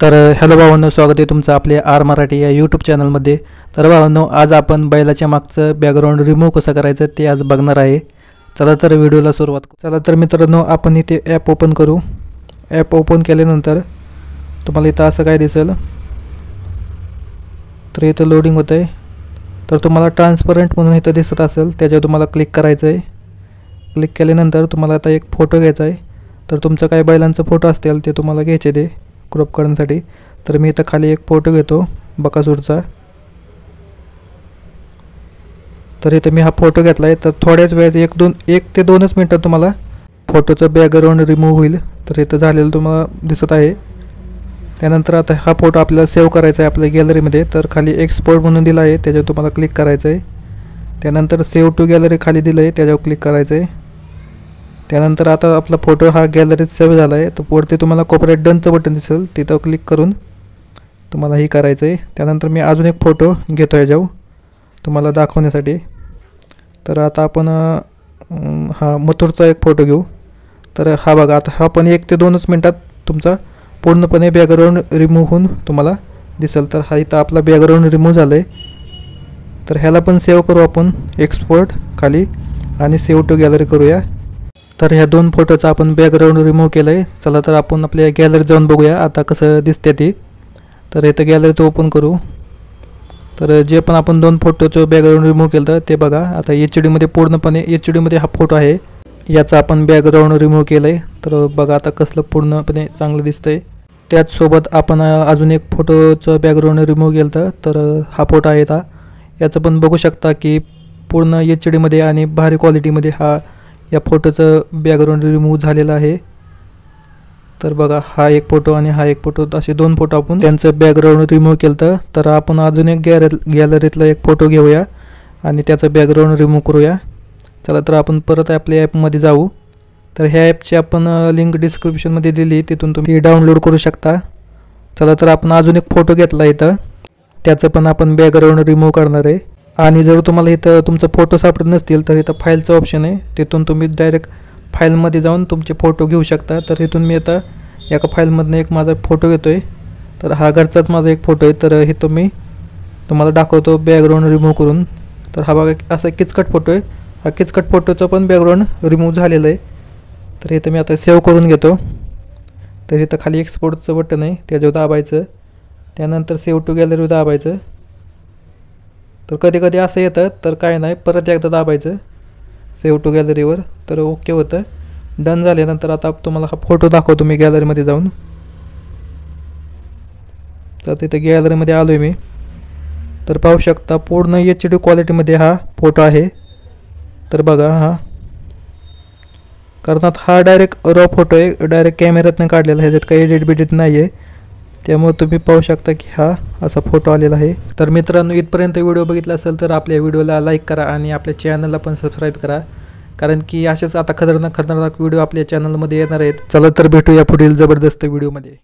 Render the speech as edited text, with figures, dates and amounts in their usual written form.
तर हॅलो भावांनो, स्वागत आहे तुमचं आपले आर मराठी या यूट्यूब चॅनलमध्ये। तर भावांनो, आज आपण बैलाच्या मागचं बॅकग्राऊंड रिमूव्ह कसं करायचं ते आज बघणार आहे। चला तर व्हिडिओला सुरुवात करू। चला तर मित्रांनो, आपण इथे ॲप ओपन करू। ॲप ओपन केल्यानंतर तुम्हाला इथं असं काय दिसेल, तर इथं लोडिंग होत आहे। तर तुम्हाला ट्रान्सपरंट म्हणून इथं दिसत असेल, त्याच्यावर तुम्हाला क्लिक करायचं आहे। क्लिक केल्यानंतर तुम्हाला आता एक फोटो घ्यायचा आहे। तर तुमचं काय बैलांचं फोटो असतील ते तुम्हाला घ्यायचे ते क्रॉप करण्यासाठी। तर मी इथं खाली एक फोटो घेतो बकासूरचा। तर इथं मी हा फोटो घेतला आहे। तर थोड्याच वेळात एक ते 2च मिनिटात तुम्हाला फोटोचं बॅकग्राऊंड रिमूव्ह होईल। तर इथं झालेलं तुम्हाला दिसत आहे। त्यानंतर आता हा फोटो आपल्याला सेव्ह करायचा आहे आपल्या गॅलरीमध्ये। तर खाली एक्सपोर्ट म्हणून दिला आहे, त्याच्यावर तुम्हाला क्लिक करायचं आहे। त्यानंतर सेव्ह टू गॅलरी खाली दिलं आहे, त्याच्यावर क्लिक करायचं आहे। त्यानंतर आता आपला फोटो हा गॅलरीत सेव्ह झाला आहे। तर वरती तुम्हाला कोपऱ्यात डनचं बटन दिसेल, तिथं क्लिक करून तुम्हाला ही करायचं आहे। त्यानंतर मी अजून एक फोटो घेतो याच्यावर तुम्हाला दाखवण्यासाठी। तर आता आपण हा मथुरचा एक फोटो घेऊ। तर हा बघा, आता हा पण 1 ते 2च मिनिटात तुमचा पूर्णपणे बॅकग्राऊंड रिमूव्ह होऊन तुम्हाला दिसेल। तर हा इथं आपला बॅकग्राऊंड रिमूव्ह झालं आहे। तर ह्याला पण सेव्ह करू आपण एक्सपोर्ट खाली आणि सेव्ह टू गॅलरी करूया। तर ह्या 2 फोटोचा आपण बॅकग्राऊंड रिमूव्ह केलं आहे। चला तर आपण आपल्या गॅलरीत जाऊन बघूया आता कसं दिसते ते। तर इथं गॅलरीत ओपन करू। तर जे पण आपण 2 फोटोचं बॅकग्राऊंड रिमूव्ह केलं तर ते बघा, आता HD मध्ये पूर्णपणे HD मध्ये हा फोटो आहे, याचा आपण बॅकग्राऊंड रिमूव्ह केलं आहे। तर बघा आता कसलं पूर्णपणे चांगलं दिसतंय। त्याचसोबत आपण अजून एक फोटोचं बॅकग्राऊंड रिमूव्ह केलं तर हा फोटो आहे हा। याचं पण बघू शकता की पूर्ण HD मध्ये आणि भारी क्वालिटीमध्ये या फोटोचं बॅकग्राऊंड रिमूव्ह झालेलं आहे। तर बघा, हा एक फोटो आणि हा एक फोटो, असे 2 फोटो आपण त्यांचं बॅकग्राऊंड रिमूव्ह केलं। तर आपण अजून एक गॅलरीतला एक फोटो घेऊया आणि त्याचं बॅकग्राऊंड रिमूव्ह करूया। चला तर आपण परत आपल्या ॲपमध्ये जाऊ। तर ह्या ॲपची आपण लिंक डिस्क्रिप्शनमध्ये दिली, तिथून तुम्ही डाउनलोड करू शकता। चला तर आपण अजून एक फोटो घेतला इथं, त्याचं पण आपण बॅकग्राऊंड रिमूव्ह करणार आहे। आणि जर तुम्हाला इथं तुमचं फोटो सापडत नसतील तर इथं फाईलचं ऑप्शन आहे, तिथून तुम्ही डायरेक्ट फाईलमध्ये जाऊन तुमचे फोटो घेऊ शकता। तर इथून मी आता एका फाईलमधनं एक माझा फोटो घेतो आहे। तर हा घरचाच माझा एक फोटो आहे। तर हे तुम्हाला दाखवतो बॅकग्राऊंड रिमूव्ह करून। तर हा बघा, असा किचकट फोटो आहे। हा किचकट फोटोचं पण बॅकग्राऊंड रिमूव्ह झालेलं आहे। तर इथं मी आता सेव्ह करून घेतो। तर इथं खाली एक्सपोर्टचं बटन आहे, त्याच्यावर दाबायचं। त्यानंतर सेव्ह टू गॅलरी दाबायचं। तर कधी कधी असं येतं, तर काय नाही, परत एकदा दाबायचं सेव्ह टू गॅलरीवर, तर ओके होतं। डन झाल्यानंतर आता तुम्हाला हा फोटो दाखवतो मी गॅलरीमध्ये जाऊन। तर तिथे गॅलरीमध्ये आलो आहे मी। तर पाहू शकता पूर्ण HD क्वालिटीमध्ये हा फोटो आहे। तर बघा, कारण हा डायरेक्ट रॉ फोटो आहे, डायरेक्ट कॅमेऱ्यातनं काढलेला आहे, त्यात काही एडिट बिडिट नाही आहे। त्यामुळे तुम्ही पाहू शकता की हा असा फोटो आलेला आहे। तर मित्रांनो, इथपर्यंत व्हिडिओ बघितला असेल तर आपल्या व्हिडिओला लाईक करा आणि आपल्या चॅनलला पण सबस्क्राईब करा, कारण की असेच आता खतरनाक व्हिडिओ आपल्या चॅनलमध्ये येणार आहेत। चला तर भेटूया पुढील जबरदस्त व्हिडिओमध्ये।